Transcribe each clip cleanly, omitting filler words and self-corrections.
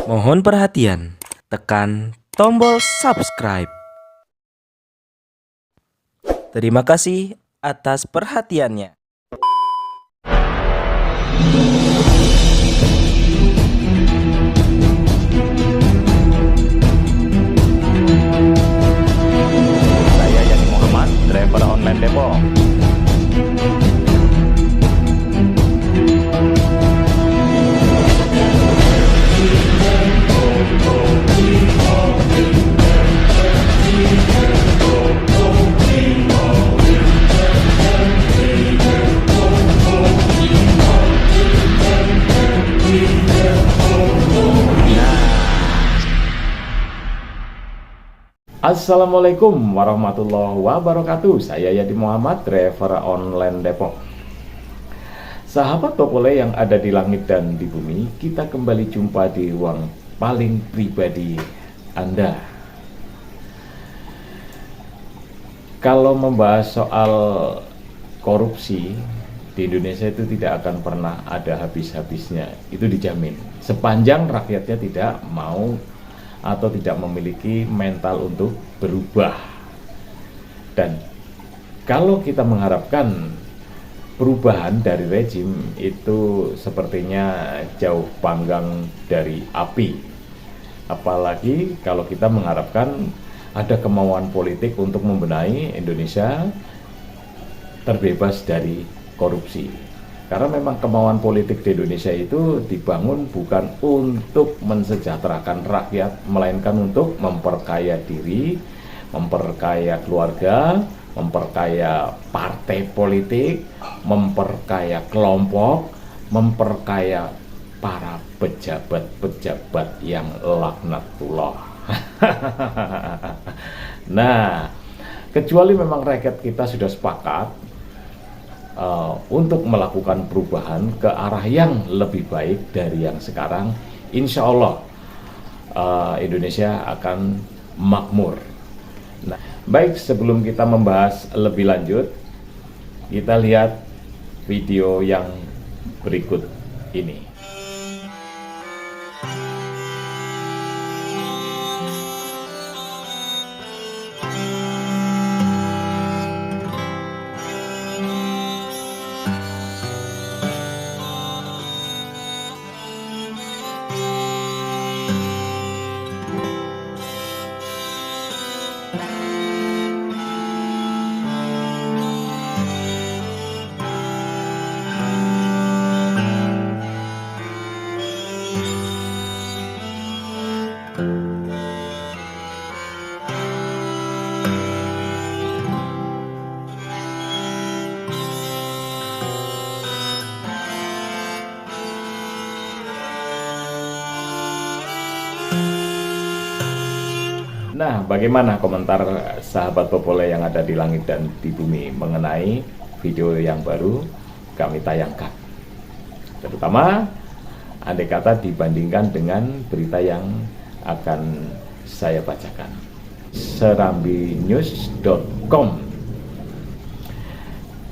Mohon perhatian, tekan tombol subscribe. Terima kasih atas perhatiannya. Saya Yani Muhammad, driver online Depok. Assalamualaikum warahmatullahi wabarakatuh. Saya Yadi Muhammad, driver online Depok. Sahabat Popole yang ada di langit dan di bumi, kita kembali jumpa di ruang paling pribadi Anda. Kalau membahas soal korupsi di Indonesia itu tidak akan pernah ada habis-habisnya. Itu dijamin. Sepanjang rakyatnya tidak mau atau tidak memiliki mental untuk berubah. Dan kalau kita mengharapkan perubahan dari rejim itu sepertinya jauh panggang dari api. Apalagi kalau kita mengharapkan ada kemauan politik untuk membenahi Indonesia terbebas dari korupsi. Karena memang kemauan politik di Indonesia itu dibangun bukan untuk mensejahterakan rakyat, melainkan untuk memperkaya diri, memperkaya keluarga, memperkaya partai politik, memperkaya kelompok, memperkaya para pejabat-pejabat yang laknatullah. Nah, kecuali memang rakyat kita sudah sepakat untuk melakukan perubahan ke arah yang lebih baik dari yang sekarang, insya Allah Indonesia akan makmur. Nah, baik, sebelum kita membahas lebih lanjut, kita lihat video yang berikut ini. Nah, bagaimana komentar sahabat Popole yang ada di langit dan di bumi mengenai video yang baru kami tayangkan? Terutama andai kata dibandingkan dengan berita yang akan saya bacakan. Serambinews.com.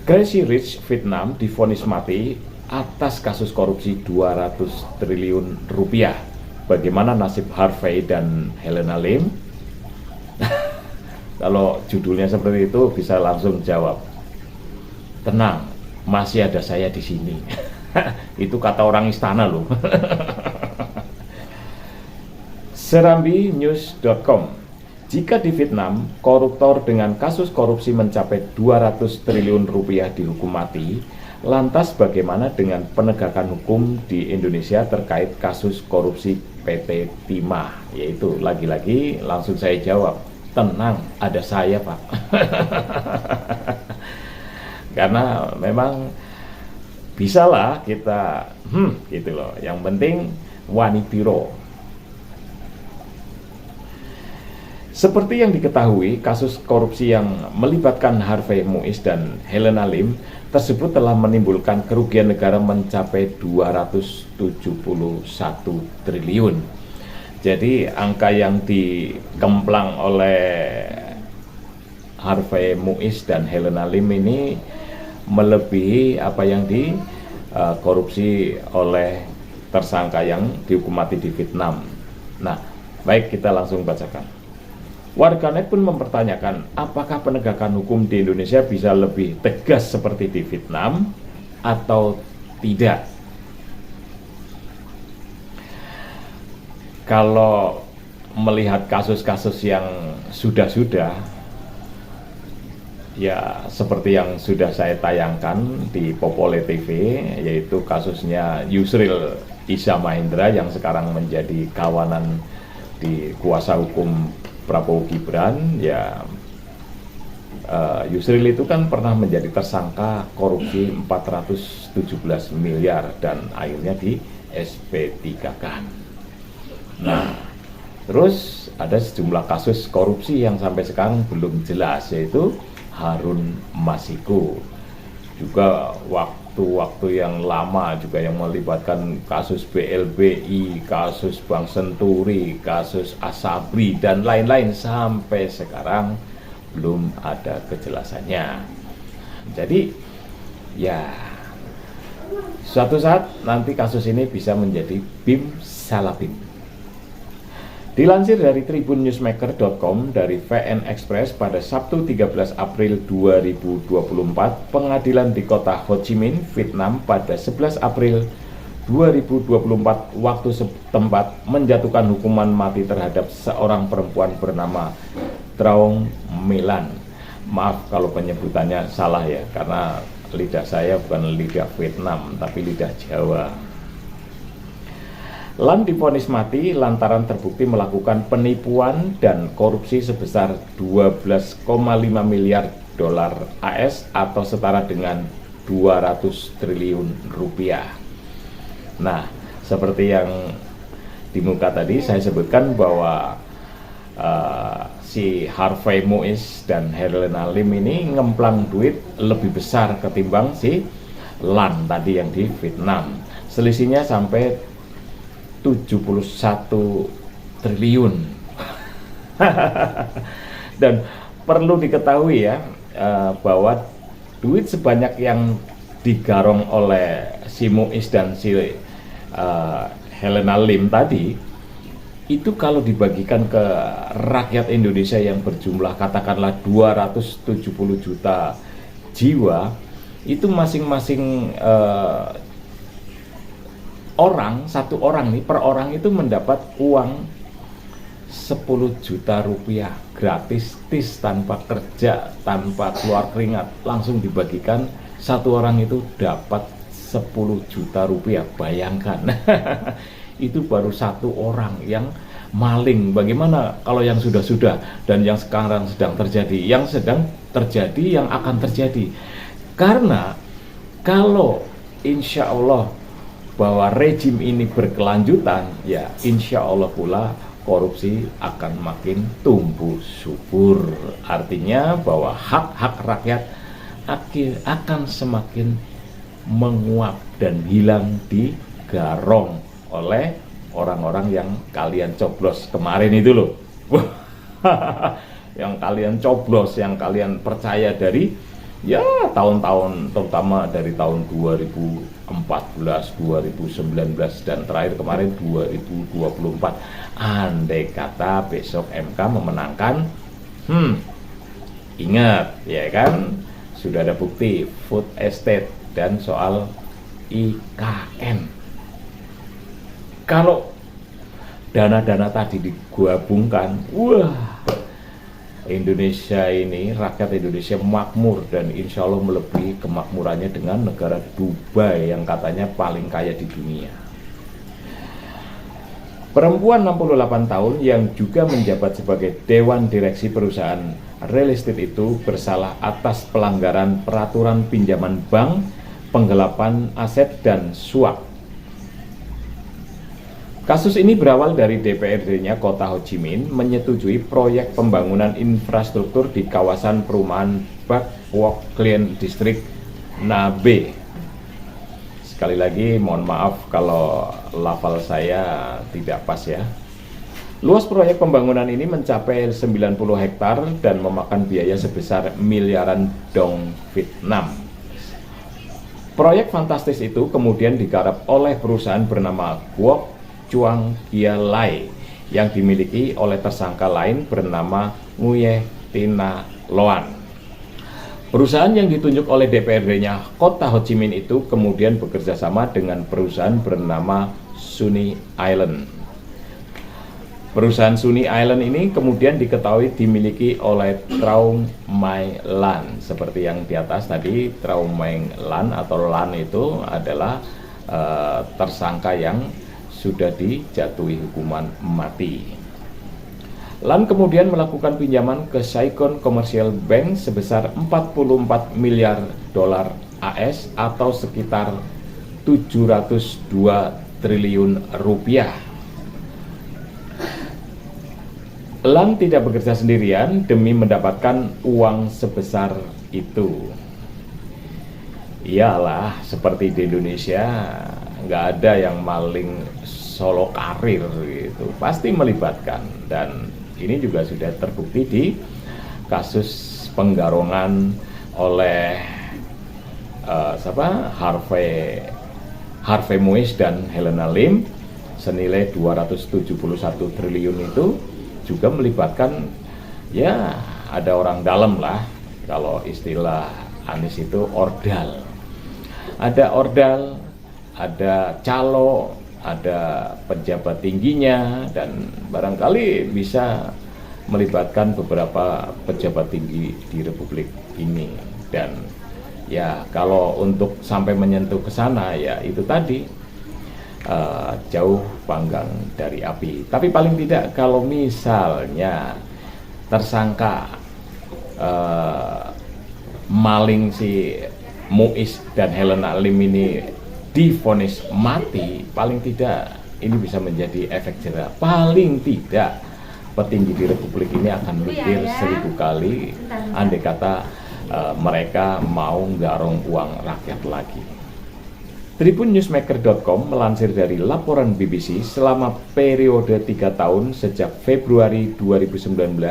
Crazy Rich Vietnam divonis mati atas kasus korupsi 200 triliun rupiah. Bagaimana nasib Harvey dan Helena Lim? Kalau judulnya seperti itu bisa langsung jawab, tenang, masih ada saya di sini. Itu kata orang istana loh. Serambinews.com. Jika di Vietnam koruptor dengan kasus korupsi mencapai 200 triliun rupiah dihukum mati, lantas bagaimana dengan penegakan hukum di Indonesia terkait kasus korupsi PT Timah? Yaitu lagi-lagi langsung saya jawab, tenang, ada saya Pak. Karena memang bisalah kita gitu loh. Yang penting wani biro. Seperti yang diketahui, kasus korupsi yang melibatkan Harvey Muiz dan Helena Lim tersebut telah menimbulkan kerugian negara mencapai 271 triliun. Jadi angka yang dikemplang oleh Harvey Muiz dan Helena Lim ini melebihi apa yang dikorupsi oleh tersangka yang dihukum mati di Vietnam. Nah, baik, kita langsung bacakan. Warganet pun mempertanyakan apakah penegakan hukum di Indonesia bisa lebih tegas seperti di Vietnam atau tidak. Kalau melihat kasus-kasus yang sudah-sudah, ya seperti yang sudah saya tayangkan di Popole TV, yaitu kasusnya Yusril Issa Mahendra yang sekarang menjadi kawanan di kuasa hukum Prabowo Gibran. Ya, Yusril itu kan pernah menjadi tersangka korupsi 417 miliar dan akhirnya di SP3-kan. Nah, terus ada sejumlah kasus korupsi yang sampai sekarang belum jelas, yaitu Harun Masiku. Juga waktu-waktu yang lama juga yang melibatkan kasus BLBI, kasus Bank Senturi, kasus Asabri, dan lain-lain sampai sekarang belum ada kejelasannya. Jadi ya suatu saat nanti kasus ini bisa menjadi BIM Salabim. Dilansir dari tribun-newsmaker.com dari VN Express pada Sabtu 13 April 2024, pengadilan di kota Ho Chi Minh, Vietnam pada 11 April 2024 waktu setempat menjatuhkan hukuman mati terhadap seorang perempuan bernama Traong Melan. Maaf kalau penyebutannya salah ya, karena lidah saya bukan lidah Vietnam tapi lidah Jawa. Lan divonis mati lantaran terbukti melakukan penipuan dan korupsi sebesar 12,5 miliar dolar AS atau setara dengan 200 triliun rupiah. Nah, seperti yang di muka tadi saya sebutkan bahwa si Harvey Muiz dan Helena Lim ini ngemplang duit lebih besar ketimbang si Lan tadi yang di Vietnam. Selisihnya sampai 71 triliun. Dan perlu diketahui ya, bahwa duit sebanyak yang digarong oleh si Muiz dan si Helena Lim tadi, itu kalau dibagikan ke rakyat Indonesia yang berjumlah katakanlah 270 juta jiwa, itu masing-masing orang, satu orang nih, per orang itu mendapat uang 10 juta rupiah gratis, tis, tanpa kerja, tanpa keluar keringat, langsung dibagikan. Satu orang itu dapat 10 juta rupiah, bayangkan. Itu baru satu orang yang maling. Bagaimana kalau yang sudah-sudah dan yang sekarang sedang terjadi, yang sedang terjadi, yang akan terjadi. Karena kalau insya Allah bahwa rejim ini berkelanjutan, ya insya Allah pula korupsi akan makin tumbuh subur. Artinya bahwa hak-hak rakyat akan semakin menguap dan hilang digarong oleh orang-orang yang kalian coblos kemarin itu loh. Yang kalian coblos, yang kalian percaya dari ya tahun-tahun, terutama dari tahun 2014, 2019 dan terakhir kemarin 2024. Andai kata besok MK memenangkan, ingat ya kan, sudah ada bukti food estate dan soal IKN. Kalau dana-dana tadi digabungkan, wah, Indonesia ini, rakyat Indonesia makmur dan insya Allah melebihi kemakmurannya dengan negara Dubai yang katanya paling kaya di dunia. Perempuan 68 tahun yang juga menjabat sebagai Dewan Direksi perusahaan real estate itu bersalah atas pelanggaran peraturan pinjaman bank, penggelapan aset, dan suap. Kasus ini berawal dari DPRD-nya Kota Ho Chi Minh menyetujui proyek pembangunan infrastruktur di kawasan perumahan Bac Quoc Clean District Nabe. Sekali lagi mohon maaf kalau lafal saya tidak pas ya. Luas proyek pembangunan ini mencapai 90 hektar dan memakan biaya sebesar miliaran dong Vietnam. Proyek fantastis itu kemudian digarap oleh perusahaan bernama Guok Chuang Gia Lai yang dimiliki oleh tersangka lain bernama Nguyen Tina Loan. Perusahaan yang ditunjuk oleh DPRD-nya Kota Ho Chi Minh itu kemudian bekerja sama dengan perusahaan bernama Sunny Island. Perusahaan Sunny Island ini kemudian diketahui dimiliki oleh Traum Mai Lan. Seperti yang di atas tadi, Traum Mai Lan atau Lan itu adalah tersangka yang sudah dijatuhi hukuman mati. Lan kemudian melakukan pinjaman ke Saigon Commercial Bank sebesar 44 miliar dolar AS atau sekitar 702 triliun rupiah. Lan tidak bekerja sendirian demi mendapatkan uang sebesar itu. Iyalah, seperti di Indonesia nggak ada yang maling solo karir gitu, pasti melibatkan. Dan ini juga sudah terbukti di kasus penggarongan oleh Harvey Muiz dan Helena Lim senilai 271 triliun itu juga melibatkan, ya ada orang dalam lah, kalau istilah Anies itu ordal. Ada ordal, ada calo, ada pejabat tingginya, dan barangkali bisa melibatkan beberapa pejabat tinggi di Republik ini. Dan ya kalau untuk sampai menyentuh ke sana, ya itu tadi, jauh panggang dari api. Tapi paling tidak kalau misalnya tersangka maling si Muiz dan Helena Lim ini divonis mati, paling tidak ini bisa menjadi efek jerah. Paling tidak petinggi di Republik ini akan mikir 1000 kali andai kata mereka mau garong uang rakyat lagi. TribunNewsmaker.com melansir dari laporan BBC, selama periode 3 tahun sejak Februari 2019,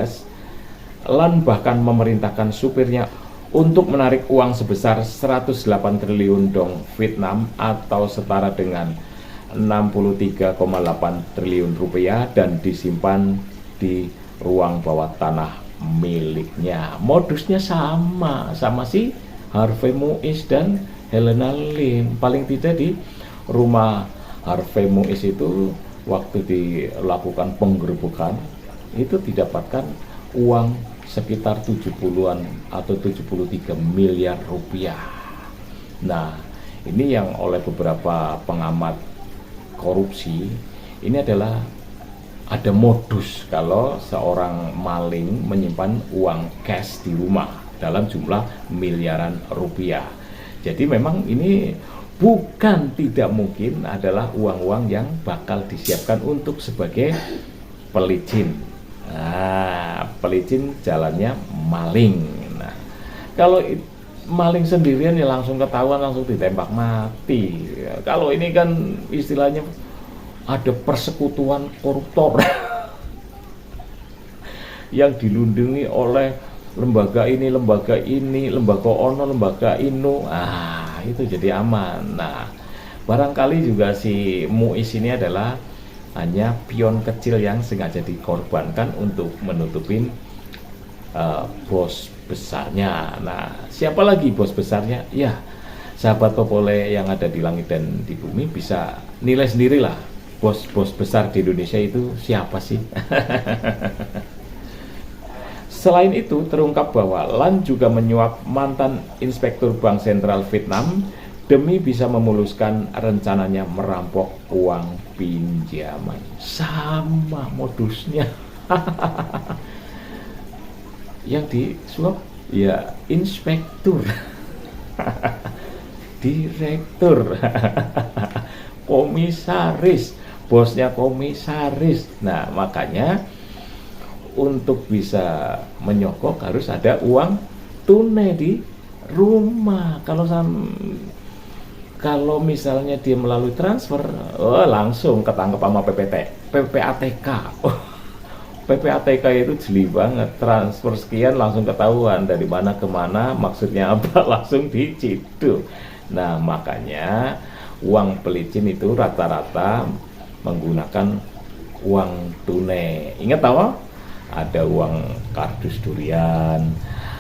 Lan bahkan memerintahkan supirnya untuk menarik uang sebesar 108 triliun dong Vietnam atau setara dengan 63,8 triliun rupiah dan disimpan di ruang bawah tanah miliknya. Modusnya sama si Harvey Muiz dan Helena Lim. Paling tidak di rumah Harvey Muiz itu waktu dilakukan penggerebekan itu didapatkan uang sekitar 70-an atau 73 miliar rupiah. Nah, ini yang oleh beberapa pengamat korupsi, ini adalah ada modus kalau seorang maling menyimpan uang cash di rumah dalam jumlah miliaran rupiah. Jadi memang ini bukan tidak mungkin adalah uang-uang yang bakal disiapkan untuk sebagai pelicin. Nah, pelicin jalannya maling. Nah, kalau maling sendirian ya langsung ketahuan, langsung ditembak mati. Kalau ini kan istilahnya ada persekutuan koruptor yang dilindungi oleh lembaga ini, lembaga ono, lembaga inu. Itu jadi aman. Nah, barangkali juga si Muiz ini adalah hanya pion kecil yang sengaja dikorbankan untuk menutupin bos besarnya. Nah, siapa lagi bos besarnya? Ya, sahabat Popole yang ada di langit dan di bumi bisa nilai sendirilah bos-bos besar di Indonesia itu siapa sih. Selain itu, terungkap bahwa Lan juga menyuap mantan Inspektur Bank Sentral Vietnam demi bisa memuluskan rencananya merampok uang pinjaman. Sama modusnya. Yang disuap ya inspektur, direktur, komisaris, bosnya komisaris. Nah, makanya untuk bisa menyogok harus ada uang tunai di rumah. Kalau misalnya dia melalui transfer, langsung ketangkep sama PPATK. PPATK itu jeli banget, transfer sekian langsung ketahuan dari mana ke mana, maksudnya apa, langsung diciduk. Nah, makanya uang pelicin itu rata-rata menggunakan uang tunai. Ingat tahu? Ada uang kardus durian,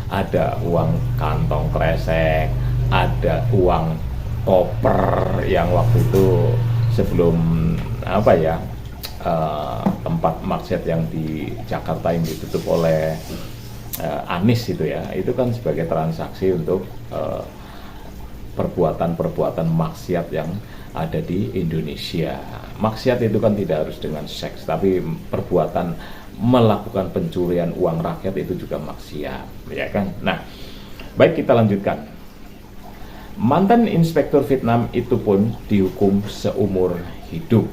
ada uang kantong kresek, ada uang koper yang waktu itu sebelum tempat maksiat yang di Jakarta yang ditutup oleh Anies itu ya, itu kan sebagai transaksi untuk perbuatan-perbuatan maksiat yang ada di Indonesia. Maksiat itu kan tidak harus dengan seks, tapi perbuatan melakukan pencurian uang rakyat itu juga maksiat, ya kan? Nah, baik, kita lanjutkan. Mantan Inspektur Vietnam itu pun dihukum seumur hidup.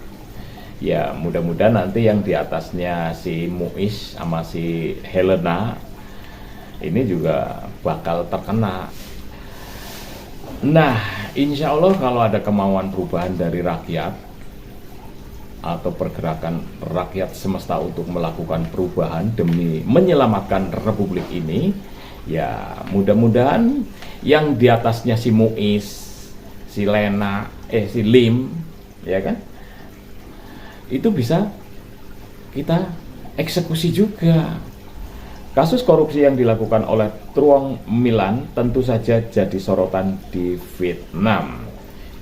Ya, mudah-mudahan nanti yang di atasnya si Muiz sama si Helena ini juga bakal terkena. Nah, insya Allah kalau ada kemauan perubahan dari rakyat atau pergerakan rakyat semesta untuk melakukan perubahan demi menyelamatkan republik ini, ya mudah-mudahan yang di atasnya si Muiz, si Lena, si Lim, ya kan, itu bisa kita eksekusi juga. Kasus korupsi yang dilakukan oleh Truong Milan tentu saja jadi sorotan di Vietnam.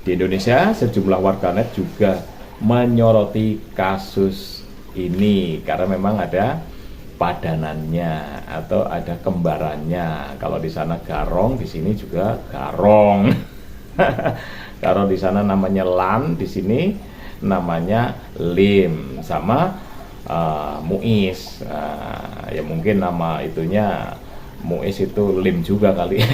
Di Indonesia, sejumlah warganet juga menyoroti kasus ini karena memang ada padanannya atau ada kembarannya. Kalau di sana Garong, di sini juga Garong. Kalau di sana namanya Lan, di sini namanya Lim, sama Muiz. Ya mungkin nama itunya Muiz itu Lim juga kali.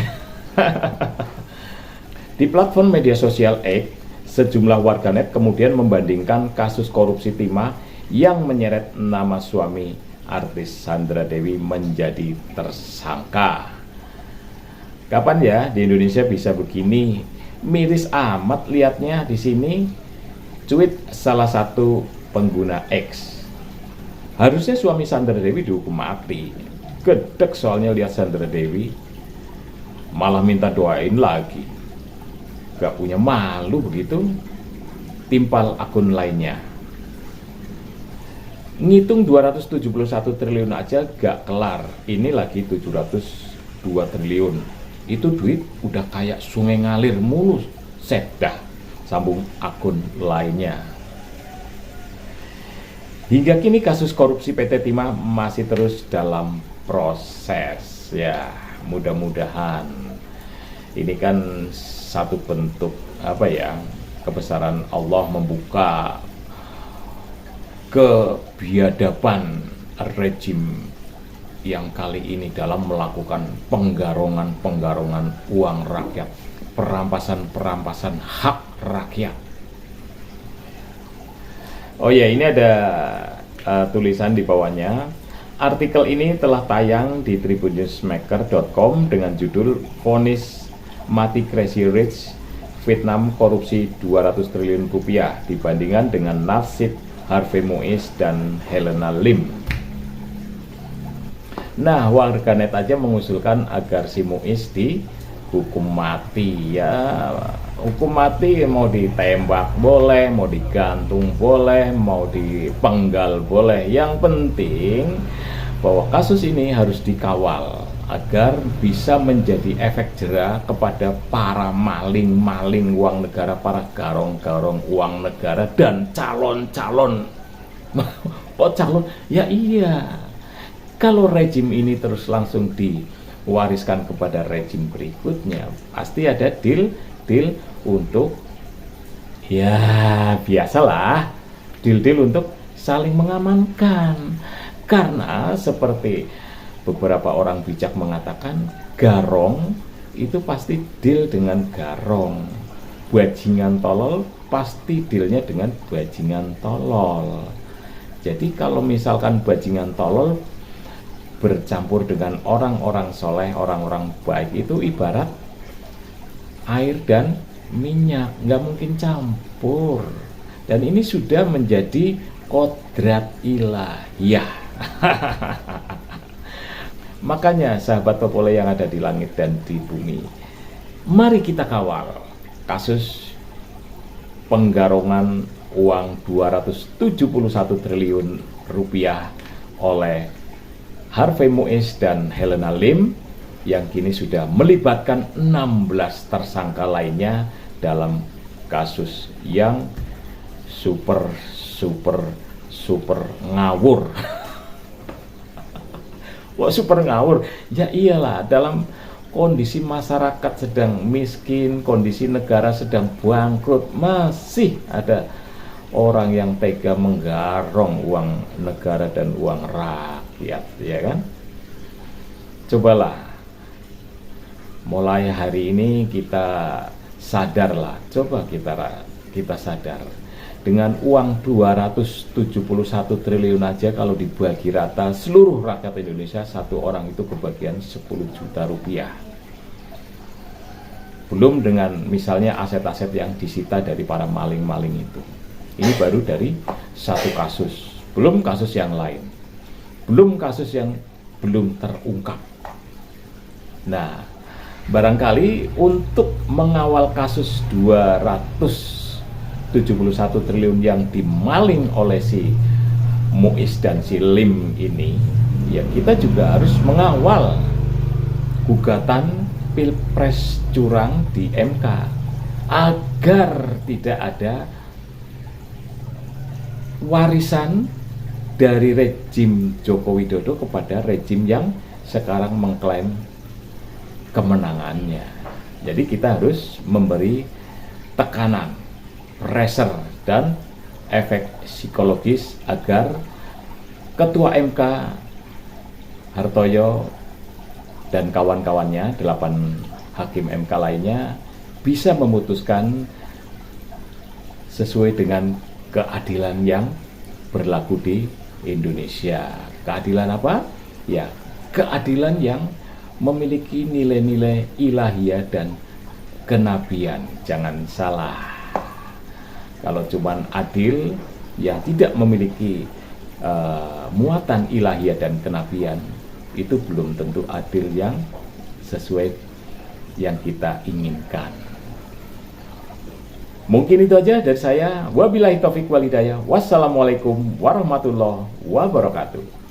Di platform media sosial X, sejumlah warganet kemudian membandingkan kasus korupsi timah yang menyeret nama suami artis Sandra Dewi menjadi tersangka. Kapan ya di Indonesia bisa begini? Miris amat lihatnya di sini. Tweet salah satu pengguna X. Harusnya suami Sandra Dewi dihukum mati. Gedek soalnya lihat Sandra Dewi, malah minta doain lagi. Gak punya malu begitu. Timpal akun lainnya. Ngitung 271 triliun aja gak kelar. Ini lagi 702 triliun. Itu duit udah kayak sungai ngalir mulus. Sedah, sambung akun lainnya. Hingga kini kasus korupsi PT Timah masih terus dalam proses. Ya, mudah-mudahan ini kan satu bentuk kebesaran Allah membuka kebiadaban rejim yang kali ini dalam melakukan penggarongan uang rakyat, perampasan hak rakyat. Oh ya, ini ada tulisan di bawahnya. Artikel ini telah tayang di tribunnewsmaker.com dengan judul Vonis Mati Crazy Rich, Vietnam korupsi 200 triliun rupiah dibandingkan dengan nasib Harvey Muiz dan Helena Lim. Nah, warganet aja mengusulkan agar si Muiz dihukum mati. Ya, hukum mati mau ditembak boleh, mau digantung boleh, mau dipenggal boleh. Yang penting bahwa kasus ini harus dikawal agar bisa menjadi efek jera kepada para maling-maling uang negara, para garong-garong uang negara, dan calon-calon. Oh, calon? Ya iya. Kalau rejim ini terus langsung diwariskan kepada rejim berikutnya, pasti ada deal untuk, ya biasalah, deal untuk saling mengamankan. Karena seperti beberapa orang bijak mengatakan, garong itu pasti deal dengan garong, bajingan tolol pasti dealnya dengan bajingan tolol. Jadi kalau misalkan bajingan tolol bercampur dengan orang-orang soleh, orang-orang baik, itu ibarat air dan minyak, nggak mungkin campur. Dan ini sudah menjadi kodrat ilahiyah. Makanya sahabat Popole yang ada di langit dan di bumi, mari kita kawal kasus penggarongan uang 271 triliun rupiah oleh Harvey Muiz dan Helena Lim yang kini sudah melibatkan 16 tersangka lainnya dalam kasus yang super ngawur. Wah, super ngawur. Ya iyalah, dalam kondisi masyarakat sedang miskin, kondisi negara sedang bangkrut, masih ada orang yang tega menggarong uang negara dan uang rakyat, ya kan? Cobalah, mulai hari ini kita sadarlah, coba kita sadar. Dengan uang 271 triliun aja kalau dibagi rata seluruh rakyat Indonesia, satu orang itu kebagian 10 juta rupiah. Belum dengan misalnya aset-aset yang disita dari para maling-maling itu. Ini baru dari satu kasus, belum kasus yang lain, belum kasus yang belum terungkap. Nah, barangkali untuk mengawal kasus 271 triliun yang dimaling oleh si Muiz dan si Lim ini, ya kita juga harus mengawal gugatan Pilpres curang di MK agar tidak ada warisan dari rejim Joko Widodo kepada rejim yang sekarang mengklaim kemenangannya. Jadi kita harus memberi tekanan, pressure, dan efek psikologis agar Ketua MK Hartoyo dan kawan-kawannya, 8 hakim MK lainnya, bisa memutuskan sesuai dengan keadilan yang berlaku di Indonesia. Keadilan apa? Ya, keadilan yang memiliki nilai-nilai ilahiyah dan kenabian. Jangan salah. Kalau cuman adil yang tidak memiliki muatan ilahiyah dan kenabian, itu belum tentu adil yang sesuai yang kita inginkan. Mungkin itu aja dari saya. Wabillahi taufiq wal hidayah. Wassalamualaikum warahmatullahi wabarakatuh.